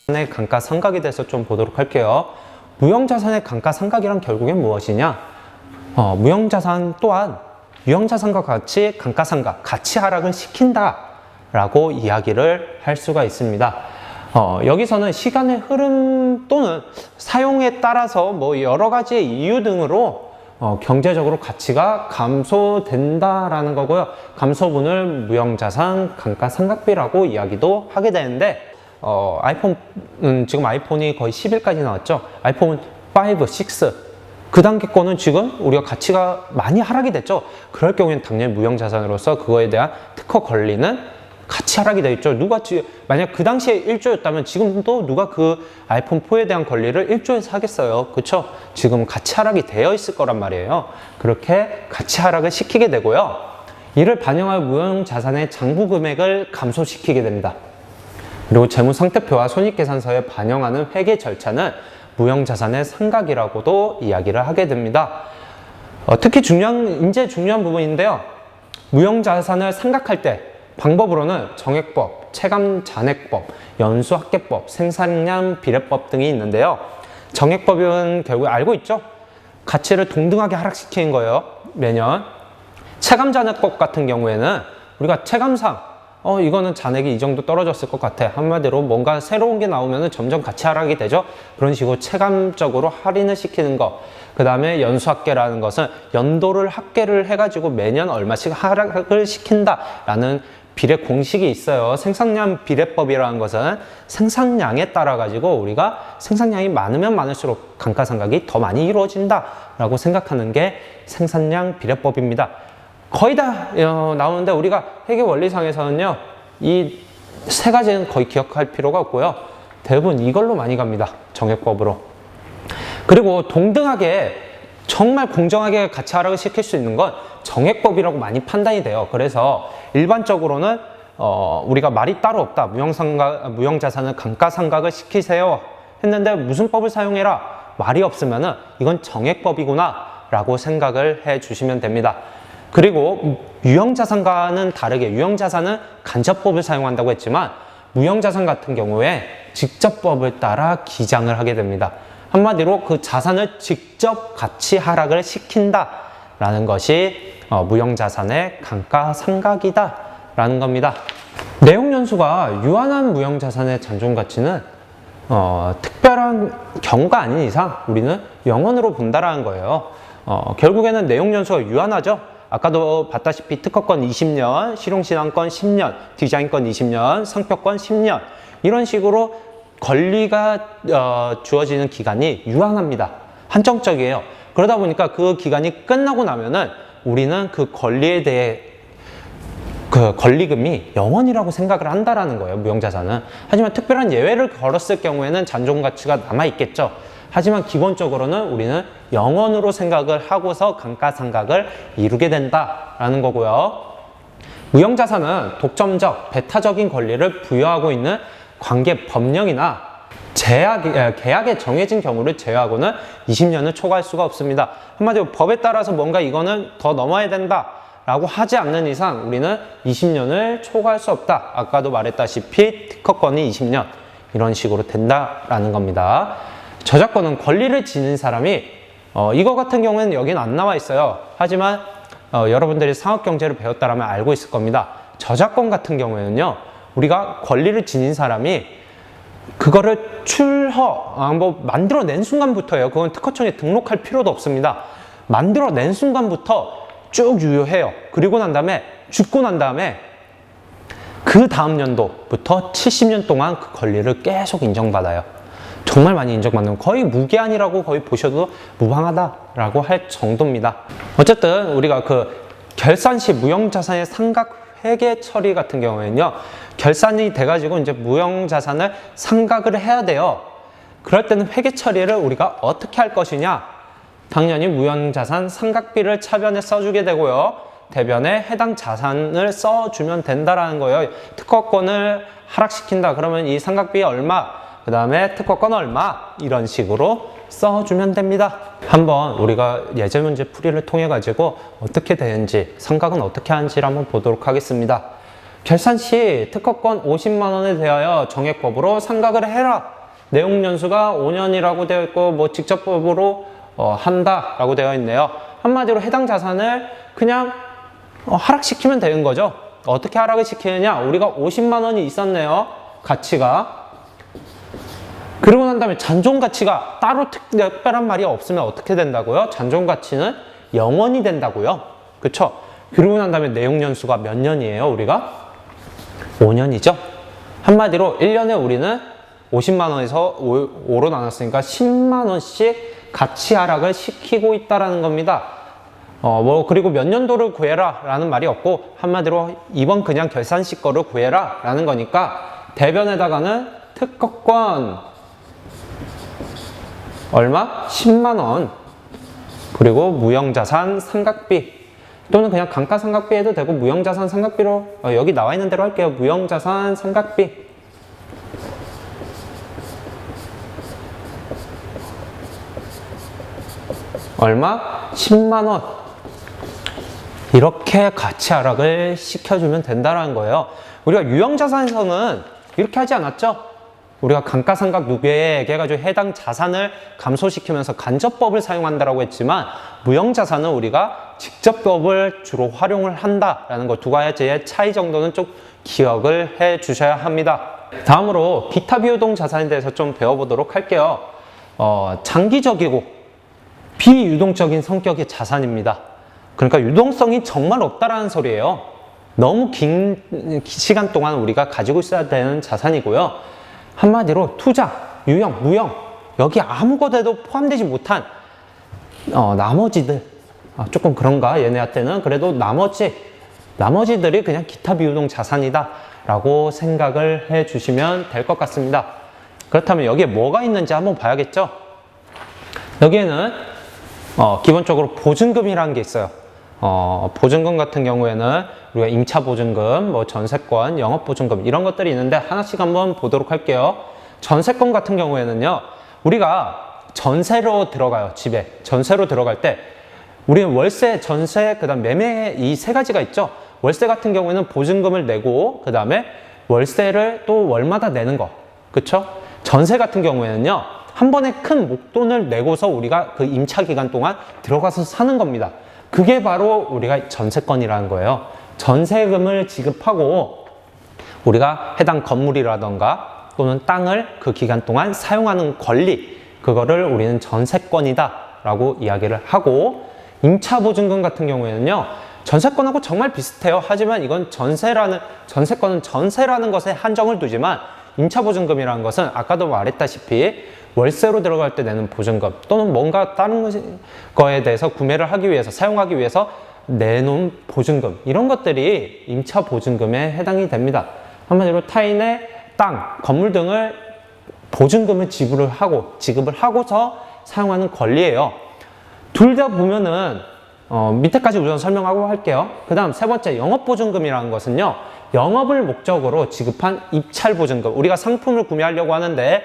무형자산의 감가상각에 대해서 좀 보도록 할게요. 무형자산의 감가상각이란 결국엔 무엇이냐? 무형자산 또한 유형자산과 같이 감가상각, 가치 하락을 시킨다라고 이야기를 할 수가 있습니다. 여기서는 시간의 흐름 또는 사용에 따라서 뭐 여러 가지 이유 등으로 경제적으로 가치가 감소된다라는 거고요. 감소분을 무형자산 감가상각비라고 이야기도 하게 되는데, 지금 아이폰이 거의 10일까지 나왔죠. 아이폰 5, 6 그 단계 거는 지금 우리가 가치가 많이 하락이 됐죠. 그럴 경우에는 당연히 무형자산으로서 그거에 대한 특허 권리는 같이 하락이 되어 있죠. 만약 그 당시에 1조였다면 지금도 누가 그 아이폰 4에 대한 권리를 1조에 사겠어요. 그쵸? 지금 가치 하락이 되어 있을 거란 말이에요. 그렇게 가치 하락을 시키게 되고요. 이를 반영할 무형자산의 장부 금액을 감소시키게 됩니다. 그리고 재무상태표와 손익계산서에 반영하는 회계 절차는 무형자산의 상각이라고도 이야기를 하게 됩니다. 특히 이제 중요한 부분인데요. 무형자산을 상각할 때 방법으로는 정액법, 체감잔액법, 연수학계법, 생산량 비례법 등이 있는데요. 정액법은 결국 알고 있죠? 가치를 동등하게 하락시키는 거예요. 매년. 체감잔액법 같은 경우에는 우리가 체감상 이거는 잔액이 이 정도 떨어졌을 것 같아. 한마디로 뭔가 새로운 게 나오면 점점 가치 하락이 되죠. 그런 식으로 체감적으로 할인을 시키는 거. 그 다음에 연수학계라는 것은 연도를 합계를 해가지고 매년 얼마씩 하락을 시킨다라는 비례 공식이 있어요. 생산량 비례법이라는 것은 생산량에 따라 가지고 우리가 생산량이 많으면 많을수록 감가상각이 더 많이 이루어진다라고 생각하는 게 생산량 비례법입니다. 거의 다 나오는데 우리가 회계 원리상에서는요, 이 세 가지는 거의 기억할 필요가 없고요. 대부분 이걸로 많이 갑니다. 정액법으로. 그리고 동등하게 정말 공정하게 가치 하락을 시킬 수 있는 건 정액법이라고 많이 판단이 돼요. 그래서 일반적으로는 우리가 말이 따로 없다. 무형자산은 감가상각을 시키세요 했는데 무슨 법을 사용해라 말이 없으면은 이건 정액법이구나 라고 생각을 해 주시면 됩니다. 그리고 유형자산과는 다르게 유형자산은 간접법을 사용한다고 했지만 무형자산 같은 경우에 직접법을 따라 기장을 하게 됩니다. 한마디로 그 자산을 직접 가치 하락을 시킨다라는 것이 무형자산의 감가상각이다 라는 겁니다. 내용연수가 유한한 무형자산의 잔존가치는 특별한 경우가 아닌 이상 우리는 영원으로 본다라는 거예요. 결국에는 내용연수가 유한하죠. 아까도 봤다시피 특허권 20년, 실용신안권 10년, 디자인권 20년, 상표권 10년 이런 식으로 권리가 주어지는 기간이 유한합니다. 한정적이에요. 그러다 보니까 그 기간이 끝나고 나면은 우리는 그 권리에 대해 그 권리금이 영원이라고 생각을 한다라는 거예요. 무형자산은. 하지만 특별한 예외를 걸었을 경우에는 잔존가치가 남아있겠죠. 하지만 기본적으로는 우리는 영원으로 생각을 하고서 감가상각을 이루게 된다라는 거고요. 무형자산은 독점적, 배타적인 권리를 부여하고 있는 관계 법령이나 계약에 정해진 경우를 제외하고는 20년을 초과할 수가 없습니다. 한마디로 법에 따라서 뭔가 이거는 더 넘어야 된다 라고 하지 않는 이상 우리는 20년을 초과할 수 없다. 아까도 말했다시피 특허권이 20년 이런 식으로 된다라는 겁니다. 저작권은 권리를 지닌 사람이 이거 같은 경우에는 여기는 안 나와 있어요. 하지만 여러분들이 상업경제를 배웠다라면 알고 있을 겁니다. 저작권 같은 경우에는요, 우리가 권리를 지닌 사람이 그거를 만들어낸 순간부터예요. 그건 특허청에 등록할 필요도 없습니다. 만들어낸 순간부터 쭉 유효해요. 그리고 난 다음에 죽고 난 다음에 그 다음 연도부터 70년 동안 그 권리를 계속 인정받아요. 정말 많이 인정받는, 거의 무기한이라고 거의 보셔도 무방하다라고 할 정도입니다. 어쨌든 우리가 그 결산 시 무형자산의 상각 회계 처리 같은 경우에는요, 결산이 돼가지고 이제 무형자산을 상각을 해야 돼요. 그럴 때는 회계 처리를 우리가 어떻게 할 것이냐? 당연히 무형자산 상각비를 차변에 써주게 되고요. 대변에 해당 자산을 써주면 된다라는 거예요. 특허권을 하락시킨다 그러면 이 상각비 얼마, 그 다음에 특허권 얼마 이런 식으로 써주면 됩니다. 한번 우리가 예제 문제 풀이를 통해 가지고 어떻게 되는지, 상각은 어떻게 하는지를 한번 보도록 하겠습니다. 결산 시 특허권 50만 원에 대하여 정액법으로 상각을 해라 내용연수가 5년이라고 되어 있고 뭐 직접법으로 한다라고 되어 있네요. 한마디로 해당 자산을 그냥 하락시키면 되는 거죠. 어떻게 하락을 시키느냐? 우리가 50만 원이 있었네요. 가치가. 그러고 난 다음에 잔존가치가 따로 특별한 말이 없으면 어떻게 된다고요? 잔존가치는 0원이 된다고요. 그쵸? 그러고 난 다음에 내용연수가 몇 년이에요, 우리가? 5년이죠? 한마디로 1년에 우리는 50만 원에서 5로 나눴으니까 10만 원씩 가치 하락을 시키고 있다라는 겁니다. 그리고 몇 년도를 구해라 라는 말이 없고, 한마디로 이번 그냥 결산식 거를 구해라 라는 거니까, 대변에다가는 특허권 얼마? 10만 원. 그리고 무형자산 삼각비 또는 그냥 감가상각비 해도 되고, 무형자산 삼각비로 여기 나와 있는 대로 할게요. 무형자산 삼각비 얼마? 10만 원. 이렇게 가치 하락을 시켜주면 된다는 거예요. 우리가 유형자산에서는 이렇게 하지 않았죠? 우리가 감가상각 누계액 해가지고 해당 자산을 감소시키면서 간접법을 사용한다라고 했지만, 무형자산은 우리가 직접법을 주로 활용을 한다라는 거, 두 가지의 차이 정도는 좀 기억을 해 주셔야 합니다. 다음으로 기타 비유동 자산에 대해서 좀 배워보도록 할게요. 장기적이고 비유동적인 성격의 자산입니다. 그러니까 유동성이 정말 없다라는 소리예요. 너무 긴 시간 동안 우리가 가지고 있어야 되는 자산이고요. 한마디로 투자, 유형, 무형, 여기 아무것에도 포함되지 못한 나머지들, 조금 그런가 얘네한테는. 그래도 나머지들이 그냥 기타 비유동 자산이다 라고 생각을 해 주시면 될 것 같습니다. 그렇다면 여기에 뭐가 있는지 한번 봐야겠죠. 여기에는 기본적으로 보증금이라는 게 있어요. 보증금 같은 경우에는 우리가 임차 보증금, 뭐 전세권, 영업 보증금 이런 것들이 있는데, 하나씩 한번 보도록 할게요. 전세권 같은 경우에는요, 우리가 전세로 들어가요. 집에 전세로 들어갈 때 우리는 월세, 전세, 그다음 매매, 이 세 가지가 있죠. 월세 같은 경우에는 보증금을 내고 그 다음에 월세를 또 월마다 내는 거, 그쵸? 전세 같은 경우에는요, 한 번에 큰 목돈을 내고서 우리가 그 임차 기간 동안 들어가서 사는 겁니다. 그게 바로 우리가 전세권이라는 거예요. 전세금을 지급하고 우리가 해당 건물이라던가 또는 땅을 그 기간 동안 사용하는 권리, 그거를 우리는 전세권이다 라고 이야기를 하고, 임차보증금 같은 경우에는요, 전세권하고 정말 비슷해요. 하지만 이건 전세권은 전세라는 것에 한정을 두지만, 임차보증금이라는 것은 아까도 말했다시피 월세로 들어갈 때 내는 보증금 또는 뭔가 다른 거에 대해서 구매를 하기 위해서, 사용하기 위해서 내놓은 보증금, 이런 것들이 임차보증금에 해당이 됩니다. 한마디로 타인의 땅, 건물 등을 보증금을 지급을 하고서 사용하는 권리예요. 둘 다 보면은 밑에까지 우선 설명하고 할게요. 그 다음 세 번째, 영업보증금이라는 것은요, 영업을 목적으로 지급한 입찰보증금. 우리가 상품을 구매하려고 하는데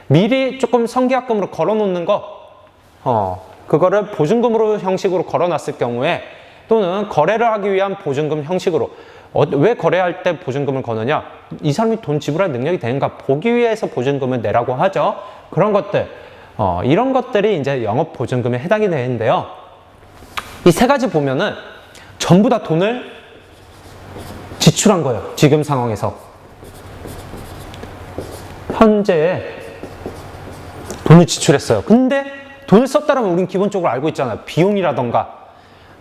미리 조금 성계약금으로 걸어놓는 거, 그거를 보증금으로 형식으로 걸어놨을 경우에, 또는 거래를 하기 위한 보증금 형식으로, 왜 거래할 때 보증금을 거느냐? 이 사람이 돈 지불할 능력이 되는가 보기 위해서 보증금을 내라고 하죠. 그런 것들, 이런 것들이 이제 영업보증금에 해당이 되는데요. 이 세 가지 보면은 전부 다 돈을 지출한 거예요. 지금 상황에서. 현재 돈을 지출했어요. 근데 돈을 썼다라면 우린 기본적으로 알고 있잖아요. 비용이라던가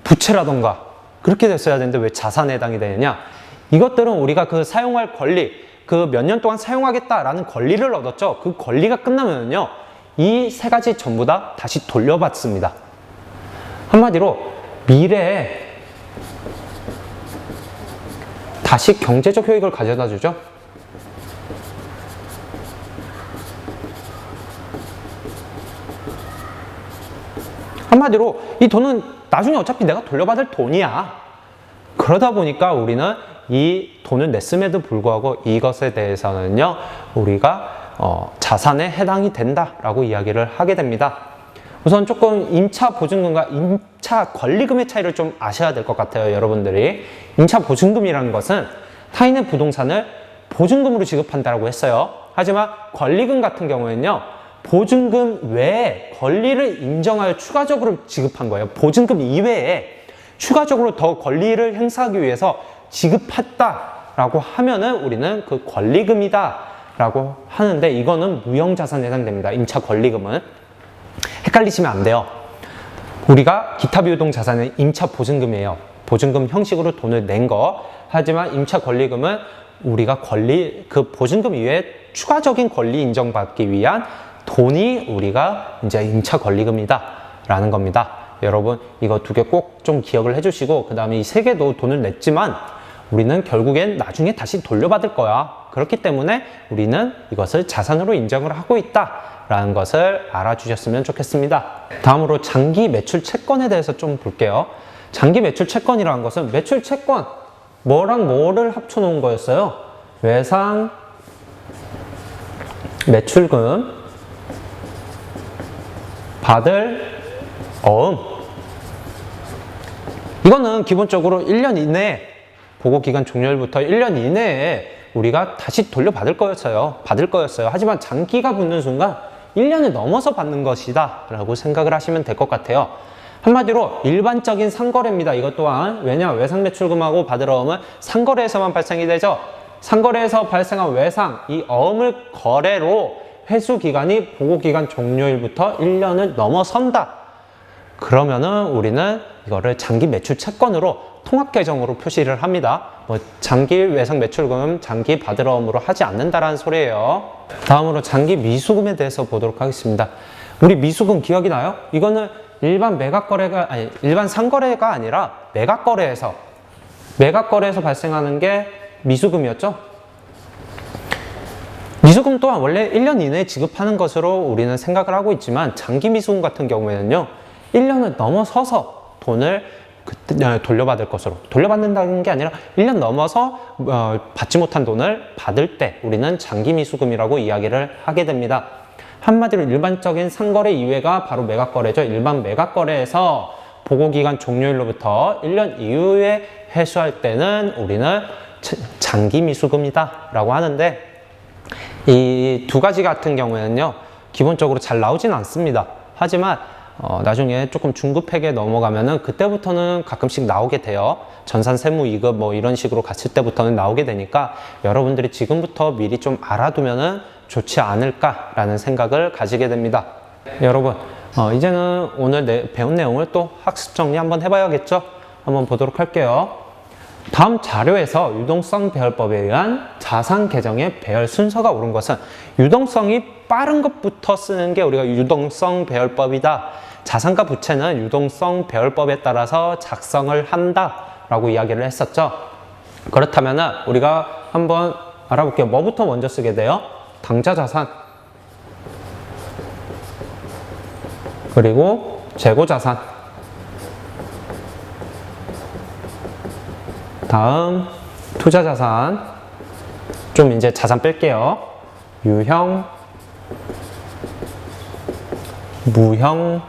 부채라던가 그렇게 됐어야 되는데 왜 자산에 해당이 되느냐? 이것들은 우리가 그 사용할 권리, 그 몇 년 동안 사용하겠다라는 권리를 얻었죠. 그 권리가 끝나면요, 이 세 가지 전부 다 다시 돌려받습니다. 한마디로 미래에 다시 경제적 효익을 가져다 주죠. 한마디로 이 돈은 나중에 어차피 내가 돌려받을 돈이야. 그러다 보니까 우리는 이 돈을 냈음에도 불구하고 이것에 대해서는요, 우리가 자산에 해당이 된다라고 이야기를 하게 됩니다. 우선 조금 임차 보증금과 임차 권리금의 차이를 좀 아셔야 될 것 같아요, 여러분들이. 임차 보증금이라는 것은 타인의 부동산을 보증금으로 지급한다라고 했어요. 하지만 권리금 같은 경우에는요, 보증금 외에 권리를 인정하여 추가적으로 지급한 거예요. 보증금 이외에 추가적으로 더 권리를 행사하기 위해서 지급했다라고 하면은 우리는 그 권리금이다 라고 하는데, 이거는 무형자산에 해당됩니다. 임차 권리금은. 헷갈리시면 안 돼요. 우리가 기타 비유동 자산은 임차 보증금이에요. 보증금 형식으로 돈을 낸 거. 하지만 임차 권리금은 우리가 그 보증금 이외에 추가적인 권리 인정받기 위한 돈이 우리가 이제 임차 권리금이다 라는 겁니다. 여러분, 이거 두 개 꼭 좀 기억을 해주시고, 그 다음에 이 세 개도 돈을 냈지만 우리는 결국엔 나중에 다시 돌려받을 거야. 그렇기 때문에 우리는 이것을 자산으로 인정을 하고 있다 라는 것을 알아주셨으면 좋겠습니다. 다음으로 장기 매출 채권에 대해서 좀 볼게요. 장기 매출 채권이라는 것은 매출 채권, 뭐랑 뭐를 합쳐 놓은 거였어요? 외상, 매출금, 받을 어음. 이거는 기본적으로 1년 이내에, 보고기간 종료일부터 1년 이내에 우리가 다시 돌려받을 거였어요. 받을 거였어요. 하지만 장기가 붙는 순간 1년을 넘어서 받는 것이다 라고 생각을 하시면 될 것 같아요. 한마디로 일반적인 상거래입니다. 이것 또한. 왜냐? 외상매출금하고 받을 어음은 상거래에서만 발생이 되죠. 상거래에서 발생한 외상, 이 어음을 거래로 회수기간이 보고기간 종료일부터 1년을 넘어선다. 그러면은 우리는 이거를 장기 매출 채권으로 통합계정으로 표시를 합니다. 뭐 장기 외상 매출금, 장기 받을 어음으로 하지 않는다라는 소리예요. 다음으로 장기 미수금에 대해서 보도록 하겠습니다. 우리 미수금 기억이 나요? 이거는 일반 일반 상거래가 아니라 매각거래에서 발생하는 게 미수금이었죠. 미수금 또한 원래 1년 이내에 지급하는 것으로 우리는 생각을 하고 있지만, 장기 미수금 같은 경우에는요, 1년을 넘어서서 돈을 돌려받을 것으로, 돌려받는다는 게 아니라 1년 넘어서 받지 못한 돈을 받을 때 우리는 장기 미수금이라고 이야기를 하게 됩니다. 한마디로 일반적인 상거래 이외가 바로 매각거래죠. 일반 매각거래에서 보고기간 종료일로부터 1년 이후에 회수할 때는 우리는 장기 미수금이다 라고 하는데, 이 두 가지 같은 경우에는요, 기본적으로 잘 나오진 않습니다. 하지만 나중에 조금 중급회계에 넘어가면은 그때부터는 가끔씩 나오게 돼요. 전산 세무 2급 뭐 이런 식으로 갔을 때부터는 나오게 되니까 여러분들이 지금부터 미리 좀 알아두면은 좋지 않을까라는 생각을 가지게 됩니다. 여러분, 이제는 오늘 배운 내용을 또 학습 정리 한번 해봐야겠죠? 한번 보도록 할게요. 다음 자료에서 유동성 배열법에 의한 자산 계정의 배열 순서가 옳은 것은, 유동성이 빠른 것부터 쓰는 게 우리가 유동성 배열법이다. 자산과 부채는 유동성 배열법에 따라서 작성을 한다 라고 이야기를 했었죠. 그렇다면 우리가 한번 알아볼게요. 뭐부터 먼저 쓰게 돼요? 당좌자산, 그리고 재고자산, 다음 투자자산, 좀 이제 자산 뺄게요. 유형, 무형,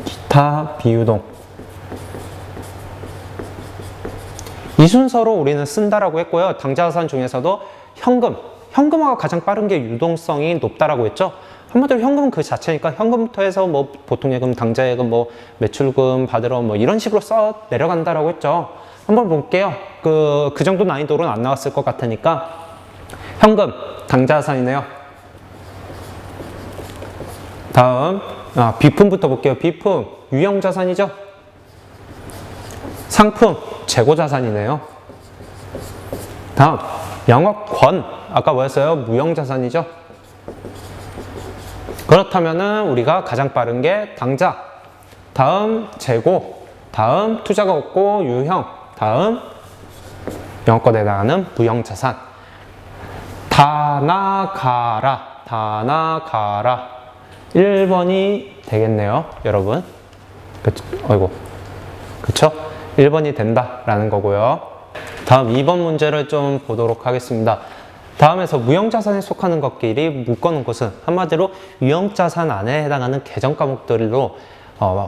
기타 비유동. 이 순서로 우리는 쓴다라고 했고요. 당좌자산 중에서도 현금화가 가장 빠른 게 유동성이 높다라고 했죠. 한마디로 현금은 그 자체니까 현금부터 해서 뭐 보통예금, 당좌예금, 뭐 매출금, 받으러 뭐 이런 식으로 써 내려간다라고 했죠. 한번 볼게요. 그 정도 난이도로는 안 나왔을 것 같으니까 현금, 당좌자산이네요. 다음 비품부터 볼게요. 비품, 유형자산이죠. 상품, 재고자산이네요. 다음 영업권, 아까 뭐였어요? 무형자산이죠. 그렇다면은 우리가 가장 빠른 게 당좌, 다음 재고, 다음 투자가 없고 유형, 다음 영업권에 해당하는 무형자산. 다 나가라 1번이 되겠네요, 여러분. 그쵸? 1번이 된다라는 거고요. 다음 2번 문제를 좀 보도록 하겠습니다. 다음에서 무형자산에 속하는 것끼리 묶어놓은 것은, 한마디로 유형자산 안에 해당하는 계정 과목들로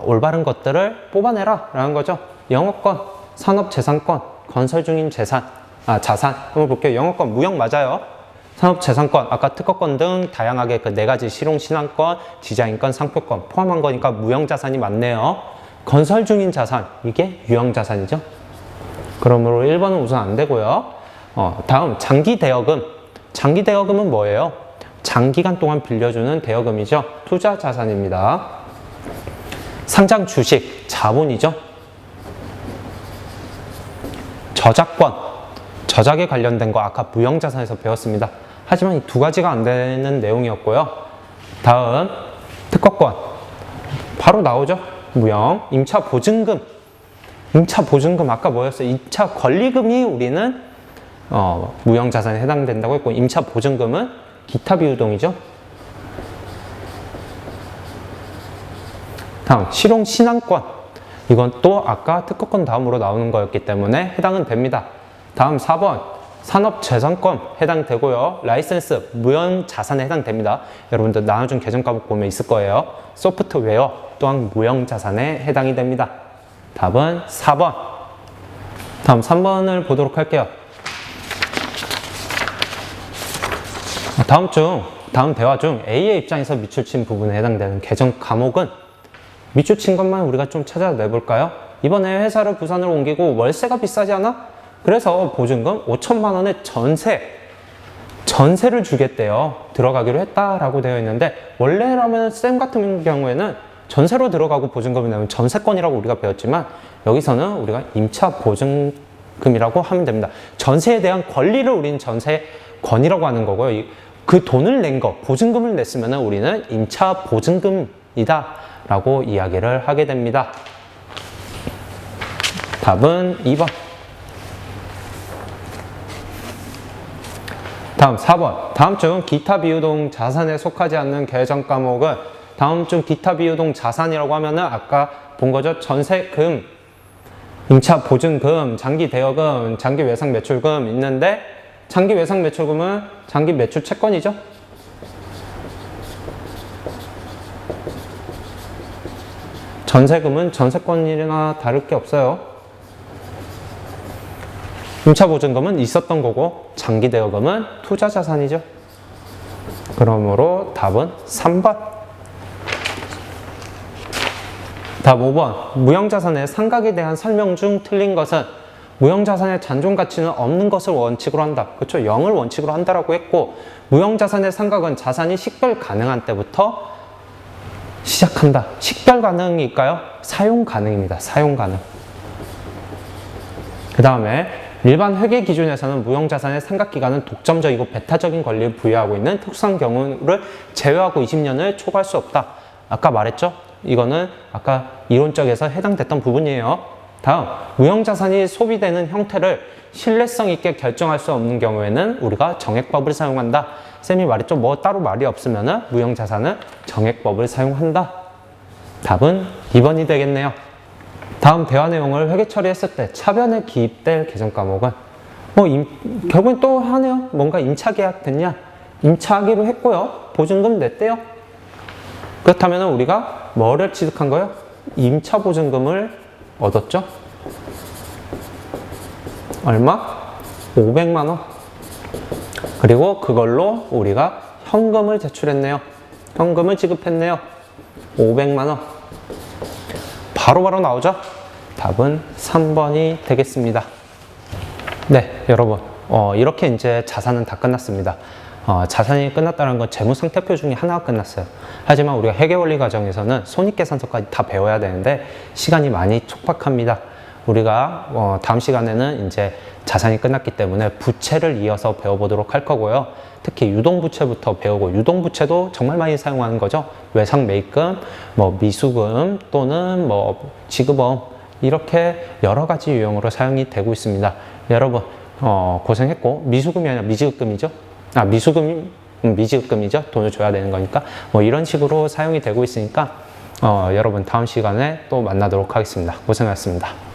올바른 것들을 뽑아내라 라는 거죠. 영업권, 산업재산권, 건설 중인 재산, 자산. 한번 볼게요. 영어권 무형 맞아요. 산업재산권, 아까 특허권 등 다양하게 그 4가지 실용신안권, 디자인권, 상표권 포함한 거니까 무형자산이 맞네요. 건설 중인 자산, 이게 유형자산이죠. 그러므로 1번은 우선 안 되고요. 다음 장기대여금. 장기대여금은 뭐예요? 장기간 동안 빌려주는 대여금이죠. 투자자산입니다. 상장 주식, 자본이죠. 저작권, 저작에 관련된 거 아까 무형자산에서 배웠습니다. 하지만 이 2가지가 안 되는 내용이었고요. 다음 특허권, 바로 나오죠. 무형. 임차보증금, 임차보증금 아까 뭐였어요? 임차 권리금이 우리는 무형자산에 해당된다고 했고, 임차보증금은 기타 비유동이죠. 다음 실용신안권, 이건 또 아까 특허권 다음으로 나오는 거였기 때문에 해당은 됩니다. 다음 4번 산업재산권 해당되고요. 라이센스 무형자산에 해당됩니다. 여러분들 나눠준 계정 과목 보면 있을 거예요. 소프트웨어 또한 무형자산에 해당이 됩니다. 답은 4번. 다음 3번을 보도록 할게요. 다음 대화 중 A의 입장에서 밑줄 친 부분에 해당되는 계정 과목은 밑줄 친 것만 우리가 좀 찾아내볼까요? 이번에 회사를 부산으로 옮기고 월세가 비싸지 않아? 그래서 보증금 5천만 원의 전세를 주겠대요. 들어가기로 했다라고 되어 있는데, 원래라면 쌤 같은 경우에는 전세로 들어가고 보증금을 내면 전세권이라고 우리가 배웠지만, 여기서는 우리가 임차 보증금이라고 하면 됩니다. 전세에 대한 권리를 우리는 전세권이라고 하는 거고요. 그 돈을 낸 거, 보증금을 냈으면 우리는 임차 보증금이다 라고 이야기를 하게 됩니다. 답은 2번. 다음 4번. 다음 중 기타 비유동 자산에 속하지 않는 계정 과목은, 다음 중 기타 비유동 자산이라고 하면은 아까 본 거죠. 전세금, 임차 보증금, 장기 대여금, 장기 외상 매출금 있는데, 장기 외상 매출금은 장기 매출 채권이죠. 전세금은 전세권이나 다를 게 없어요. 임차보증금은 있었던 거고, 장기대여금은 투자자산이죠. 그러므로 답은 3번. 다음 5번. 무형자산의 상각에 대한 설명 중 틀린 것은, 무형자산의 잔존가치는 없는 것을 원칙으로 한다. 그렇죠? 0을 원칙으로 한다라고 했고, 무형자산의 상각은 자산이 식별 가능한 때부터 시작한다. 식별 가능일까요? 사용 가능입니다. 사용 가능. 그 다음에 일반 회계 기준에서는 무형자산의 상각기간은 독점적이고 배타적인 권리를 부여하고 있는 특수한 경우를 제외하고 20년을 초과할 수 없다. 아까 말했죠? 이거는 아까 이론적에서 해당됐던 부분이에요. 다음, 무형자산이 소비되는 형태를 신뢰성 있게 결정할 수 없는 경우에는 우리가 정액법을 사용한다. 쌤이 말했죠? 뭐 따로 말이 없으면 무형자산은 정액법을 사용한다. 답은 2번이 되겠네요. 다음 대화 내용을 회계 처리했을 때 차변에 기입될 계정 과목은 결국엔 또 하네요. 뭔가 임차계약 됐냐? 임차하기로 했고요. 보증금 냈대요. 그렇다면 우리가 뭐를 취득한 거예요? 임차보증금을 얻었죠? 얼마? 500만 원. 그리고 그걸로 우리가 현금을 제출했네요. 현금을 지급했네요. 500만 원. 바로바로 나오죠? 답은 3번이 되겠습니다. 네, 여러분. 이렇게 이제 자산은 다 끝났습니다. 자산이 끝났다는 건 재무상태표 중에 하나가 끝났어요. 하지만 우리가 회계원리 과정에서는 손익계산서까지 다 배워야 되는데 시간이 많이 촉박합니다. 우리가 다음 시간에는 이제 자산이 끝났기 때문에 부채를 이어서 배워보도록 할 거고요. 특히 유동부채부터 배우고, 유동부채도 정말 많이 사용하는 거죠. 외상매입금, 미수금 또는 지급보험, 이렇게 여러 가지 유형으로 사용이 되고 있습니다. 여러분 고생했고, 미수금이 아니라 미지급금이죠. 미지급금이죠. 돈을 줘야 되는 거니까. 이런 식으로 사용이 되고 있으니까 여러분 다음 시간에 또 만나도록 하겠습니다. 고생하셨습니다.